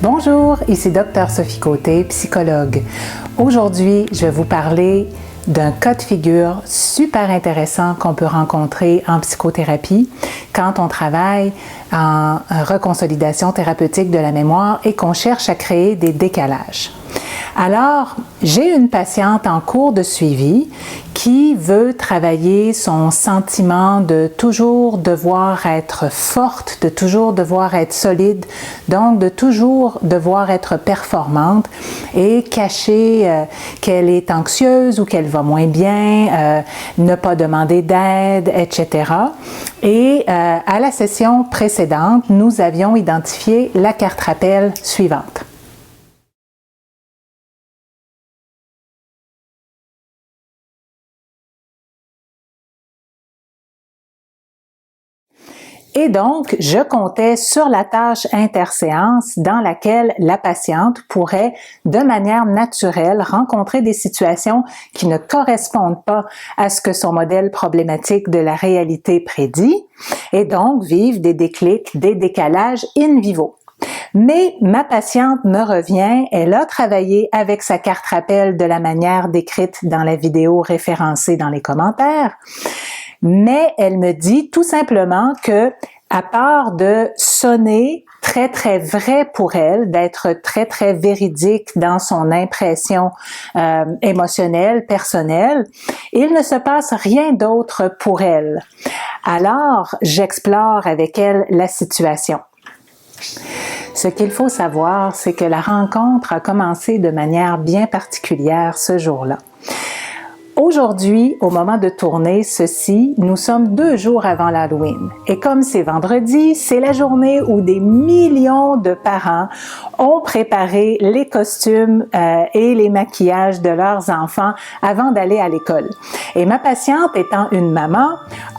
Bonjour, ici Dr Sophie Côté, psychologue. Aujourd'hui, je vais vous parler d'un cas de figure super intéressant qu'on peut rencontrer en psychothérapie quand on travaille en reconsolidation thérapeutique de la mémoire et qu'on cherche à créer des décalages. Alors, j'ai une patiente en cours de suivi qui veut travailler son sentiment de toujours devoir être forte, de toujours devoir être solide, donc de toujours devoir être performante et cacher qu'elle est anxieuse ou qu'elle va moins bien, ne pas demander d'aide, etc. Et à la session précédente, nous avions identifié la carte rappel suivante. Et donc, je comptais sur la tâche interséance dans laquelle la patiente pourrait, de manière naturelle, rencontrer des situations qui ne correspondent pas à ce que son modèle problématique de la réalité prédit, et donc vivre des déclics, des décalages in vivo. Mais ma patiente me revient, elle a travaillé avec sa carte rappel de la manière décrite dans la vidéo référencée dans les commentaires, mais elle me dit tout simplement que, à part de sonner très très vrai pour elle, d'être très très véridique dans son impression émotionnelle, personnelle, il ne se passe rien d'autre pour elle. Alors, j'explore avec elle la situation. Ce qu'il faut savoir, c'est que la rencontre a commencé de manière bien particulière ce jour-là. Aujourd'hui, au moment de tourner ceci, nous sommes 2 jours avant l'Halloween. Et comme c'est vendredi, c'est la journée où des millions de parents ont préparé les costumes et les maquillages de leurs enfants avant d'aller à l'école. Et ma patiente, étant une maman,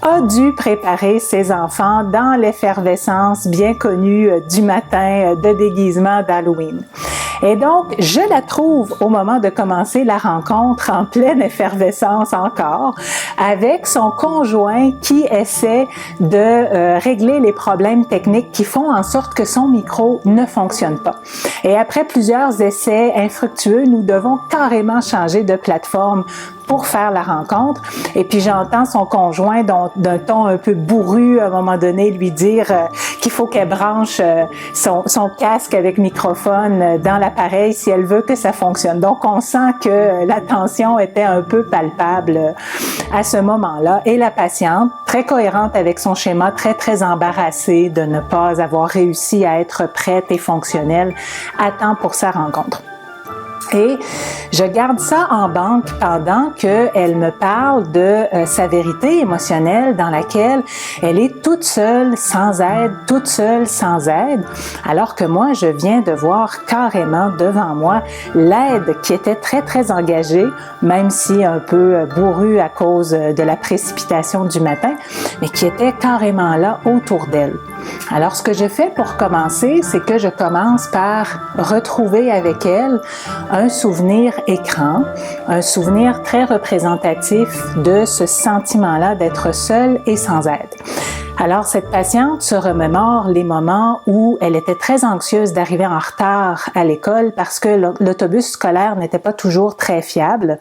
a dû préparer ses enfants dans l'effervescence bien connue du matin de déguisement d'Halloween. Et donc, je la trouve au moment de commencer la rencontre en pleine effervescence encore, avec son conjoint qui essaie de régler les problèmes techniques qui font en sorte que son micro ne fonctionne pas. Et après plusieurs essais infructueux, nous devons carrément changer de plateforme pour faire la rencontre. Et puis j'entends son conjoint d'un ton un peu bourru à un moment donné lui dire qu'il faut qu'elle branche son casque avec microphone dans l'appareil si elle veut que ça fonctionne. Donc on sent que la tension était un peu palpable à ce moment-là. Et la patiente, très cohérente avec son schéma, très très embarrassée de ne pas avoir réussi à être prête et fonctionnelle à temps pour sa rencontre. Et je garde ça en banque pendant qu'elle me parle de sa vérité émotionnelle dans laquelle elle est toute seule, sans aide, toute seule, sans aide, alors que moi, je viens de voir carrément devant moi l'aide qui était très, très engagée, même si un peu bourrue à cause de la précipitation du matin, mais qui était carrément là autour d'elle. Alors, ce que je fais pour commencer, c'est que je commence par retrouver avec elle un souvenir écran, un souvenir très représentatif de ce sentiment-là d'être seule et sans aide. Alors, cette patiente se remémore les moments où elle était très anxieuse d'arriver en retard à l'école parce que l'autobus scolaire n'était pas toujours très fiable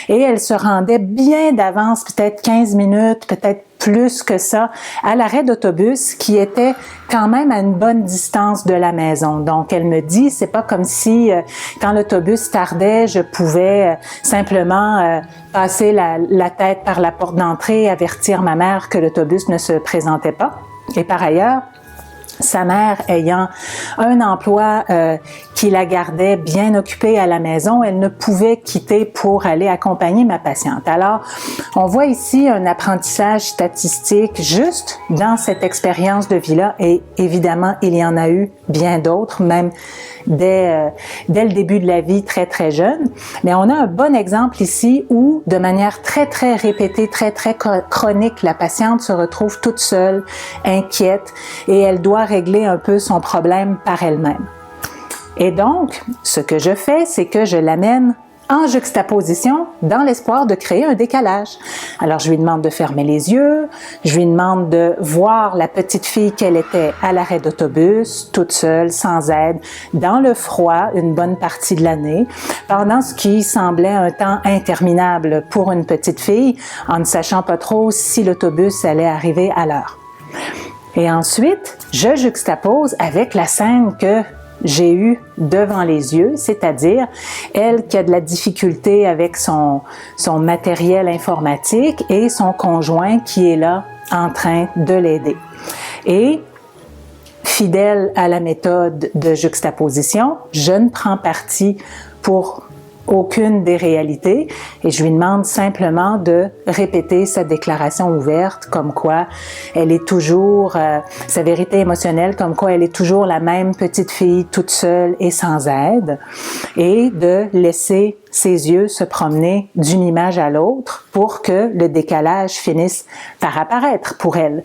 et elle se rendait bien d'avance, peut-être 15 minutes, peut-être plus que ça, à l'arrêt d'autobus qui était quand même à une bonne distance de la maison. Donc, elle me dit, c'est pas comme si quand l'autobus tardait, je pouvais simplement passer la tête par la porte d'entrée et avertir ma mère que l'autobus ne se présentait pas. Et par ailleurs, sa mère ayant un emploi qui la gardait bien occupée à la maison, elle ne pouvait quitter pour aller accompagner ma patiente. Alors, on voit ici un apprentissage statistique juste dans cette expérience de vie-là et évidemment, il y en a eu bien d'autres, même dès le début de la vie, très très jeune. Mais on a un bon exemple ici où, de manière très très répétée, très très chronique, la patiente se retrouve toute seule, inquiète et elle doit régler un peu son problème par elle-même. Et donc, ce que je fais, c'est que je l'amène en juxtaposition dans l'espoir de créer un décalage. Alors, je lui demande de fermer les yeux, je lui demande de voir la petite fille qu'elle était à l'arrêt d'autobus, toute seule, sans aide, dans le froid, une bonne partie de l'année, pendant ce qui semblait un temps interminable pour une petite fille, en ne sachant pas trop si l'autobus allait arriver à l'heure. Et ensuite, je juxtapose avec la scène que j'ai eue devant les yeux, c'est-à-dire elle qui a de la difficulté avec son matériel informatique et son conjoint qui est là en train de l'aider. Et fidèle à la méthode de juxtaposition, je ne prends parti pour aucune des réalités et je lui demande simplement de répéter sa déclaration ouverte comme quoi elle est toujours, sa vérité émotionnelle, comme quoi elle est toujours la même petite fille toute seule et sans aide et de laisser ses yeux se promener d'une image à l'autre pour que le décalage finisse par apparaître pour elle.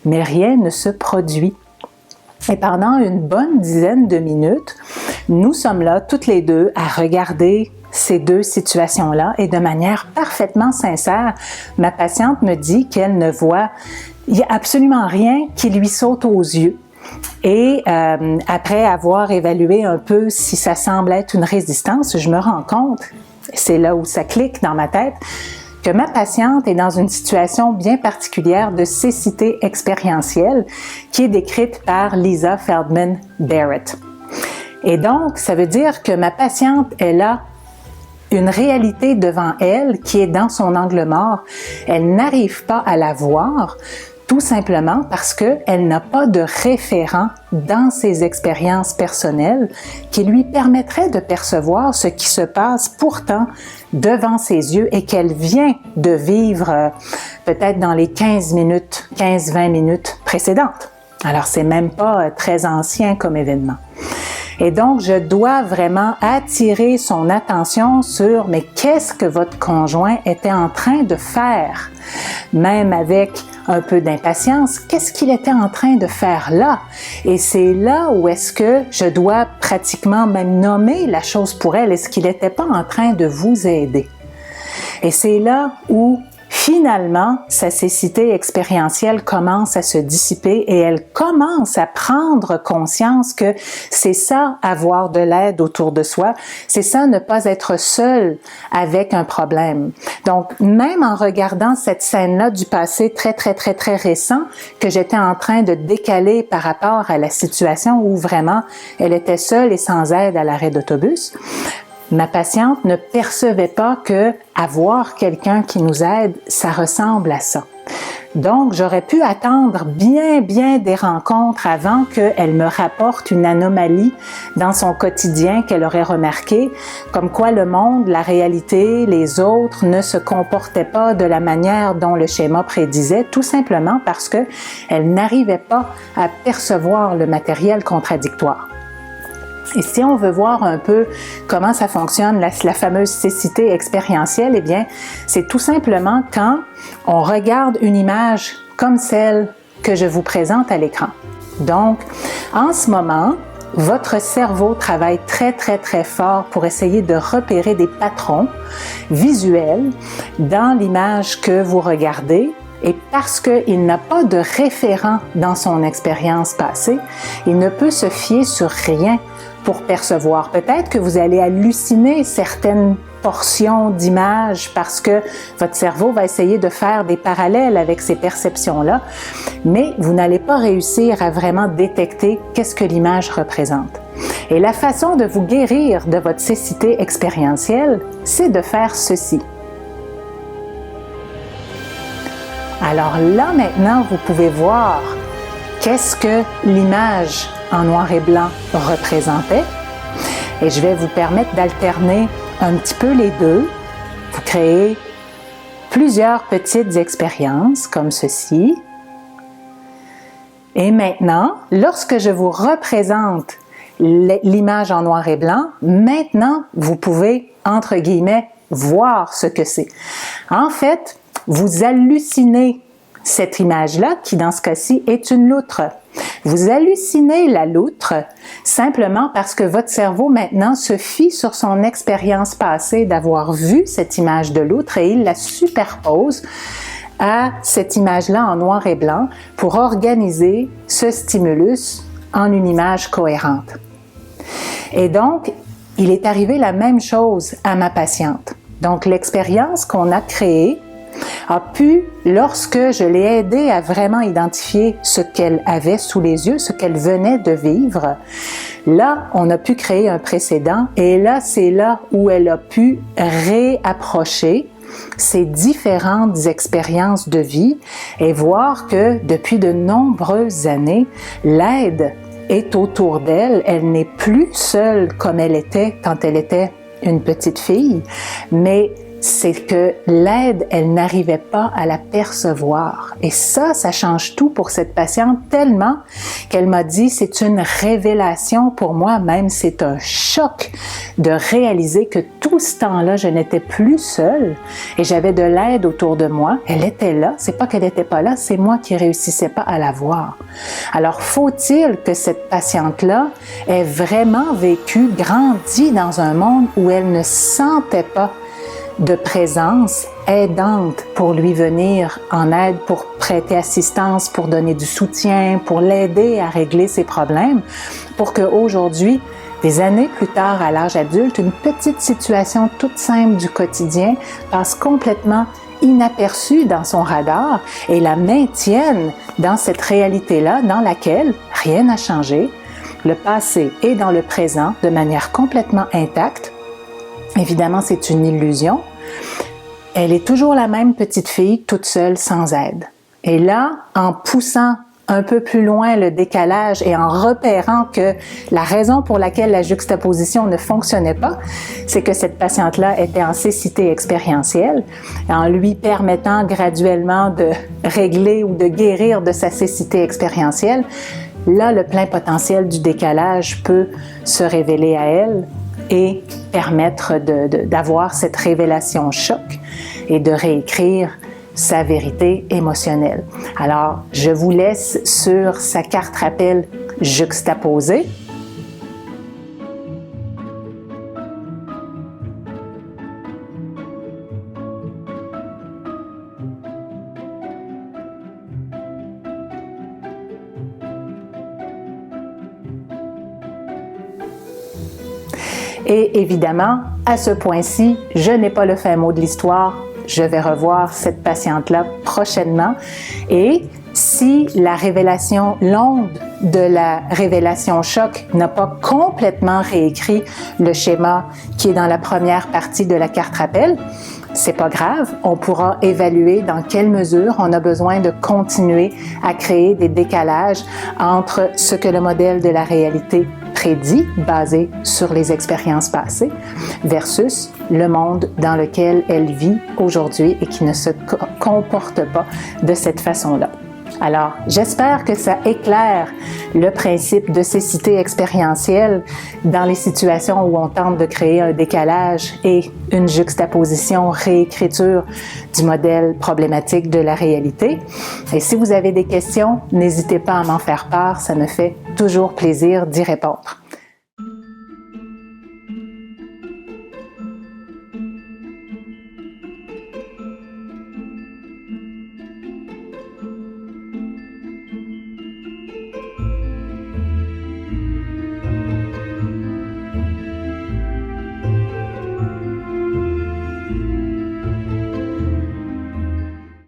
Mais rien ne se produit. Et pendant une bonne dizaine de minutes, nous sommes là toutes les deux à regarder ces deux situations-là et de manière parfaitement sincère, ma patiente me dit qu'elle ne voit, il n'y a absolument rien qui lui saute aux yeux. Et après avoir évalué un peu si ça semble être une résistance, je me rends compte, c'est là où ça clique dans ma tête, que ma patiente est dans une situation bien particulière de cécité expérientielle qui est décrite par Lisa Feldman Barrett. Et donc, ça veut dire que ma patiente, elle a une réalité devant elle qui est dans son angle mort. Elle n'arrive pas à la voir, tout simplement parce qu'elle n'a pas de référent dans ses expériences personnelles qui lui permettrait de percevoir ce qui se passe pourtant devant ses yeux et qu'elle vient de vivre peut-être dans les 15-20 minutes précédentes. Alors, c'est même pas très ancien comme événement. Et donc, je dois vraiment attirer son attention sur « mais qu'est-ce que votre conjoint était en train de faire? » Même avec un peu d'impatience, qu'est-ce qu'il était en train de faire là? Et c'est là où est-ce que je dois pratiquement même nommer la chose pour elle. Est-ce qu'il n'était pas en train de vous aider? Et c'est là où finalement, sa cécité expérientielle commence à se dissiper et elle commence à prendre conscience que c'est ça, avoir de l'aide autour de soi, c'est ça, ne pas être seul avec un problème. Donc, même en regardant cette scène-là du passé très récent, que j'étais en train de décaler par rapport à la situation où vraiment elle était seule et sans aide à l'arrêt d'autobus, ma patiente ne percevait pas que avoir quelqu'un qui nous aide, ça ressemble à ça. Donc, j'aurais pu attendre bien des rencontres avant qu'elle me rapporte une anomalie dans son quotidien qu'elle aurait remarqué, comme quoi le monde, la réalité, les autres ne se comportaient pas de la manière dont le schéma prédisait, tout simplement parce qu'elle n'arrivait pas à percevoir le matériel contradictoire. Et si on veut voir un peu comment ça fonctionne, la fameuse cécité expérientielle, eh bien, c'est tout simplement quand on regarde une image comme celle que je vous présente à l'écran. Donc, en ce moment, votre cerveau travaille très fort pour essayer de repérer des patrons visuels dans l'image que vous regardez. Et parce qu'il n'a pas de référent dans son expérience passée, il ne peut se fier sur rien pour percevoir. Peut-être que vous allez halluciner certaines portions d'images parce que votre cerveau va essayer de faire des parallèles avec ces perceptions-là, mais vous n'allez pas réussir à vraiment détecter qu'est-ce que l'image représente. Et la façon de vous guérir de votre cécité expérientielle, c'est de faire ceci. Alors là, maintenant, vous pouvez voir qu'est-ce que l'image en noir et blanc représentait. Et je vais vous permettre d'alterner un petit peu les deux. Vous créez plusieurs petites expériences comme ceci. Et maintenant, lorsque je vous représente l'image en noir et blanc, maintenant, vous pouvez, entre guillemets, voir ce que c'est. En fait, vous hallucinez cette image-là, qui dans ce cas-ci est une loutre. Vous hallucinez la loutre simplement parce que votre cerveau maintenant se fie sur son expérience passée d'avoir vu cette image de loutre et il la superpose à cette image-là en noir et blanc pour organiser ce stimulus en une image cohérente. Et donc, il est arrivé la même chose à ma patiente. Donc, l'expérience qu'on a créée a pu, lorsque je l'ai aidée à vraiment identifier ce qu'elle avait sous les yeux, ce qu'elle venait de vivre, là, on a pu créer un précédent et là, c'est là où elle a pu réapprocher ces différentes expériences de vie et voir que depuis de nombreuses années, l'aide est autour d'elle. Elle n'est plus seule comme elle était quand elle était une petite fille, mais c'est que l'aide, elle n'arrivait pas à la percevoir. Et ça change tout pour cette patiente tellement qu'elle m'a dit, c'est une révélation pour moi, même c'est un choc de réaliser que tout ce temps-là, je n'étais plus seule et j'avais de l'aide autour de moi. Elle était là, c'est pas qu'elle n'était pas là, c'est moi qui réussissais pas à la voir. Alors, faut-il que cette patiente-là ait vraiment vécu, grandi dans un monde où elle ne sentait pas de présence aidante pour lui venir en aide, pour prêter assistance, pour donner du soutien, pour l'aider à régler ses problèmes, pour qu'aujourd'hui, des années plus tard, à l'âge adulte, une petite situation toute simple du quotidien passe complètement inaperçue dans son radar et la maintienne dans cette réalité-là dans laquelle rien n'a changé, le passé est dans le présent de manière complètement intacte. Évidemment, c'est une illusion. Elle est toujours la même petite fille, toute seule, sans aide. Et là, en poussant un peu plus loin le décalage et en repérant que la raison pour laquelle la juxtaposition ne fonctionnait pas, c'est que cette patiente-là était en cécité expérientielle, en lui permettant graduellement de régler ou de guérir de sa cécité expérientielle, là, le plein potentiel du décalage peut se révéler à elle et permettre d'avoir cette révélation choc et de réécrire sa vérité émotionnelle. Alors, je vous laisse sur sa carte rappel juxtaposée. Et évidemment, à ce point-ci, je n'ai pas le fin mot de l'histoire. Je vais revoir cette patiente-là prochainement. Et si la révélation longue de la révélation choc n'a pas complètement réécrit le schéma qui est dans la première partie de la carte rappel, c'est pas grave, on pourra évaluer dans quelle mesure on a besoin de continuer à créer des décalages entre ce que le modèle de la réalité prédit, basé sur les expériences passées, versus le monde dans lequel elle vit aujourd'hui et qui ne se comporte pas de cette façon-là. Alors, j'espère que ça éclaire le principe de cécité expérientielle dans les situations où on tente de créer un décalage et une juxtaposition, réécriture du modèle problématique de la réalité. Et si vous avez des questions, n'hésitez pas à m'en faire part, ça me fait toujours plaisir d'y répondre.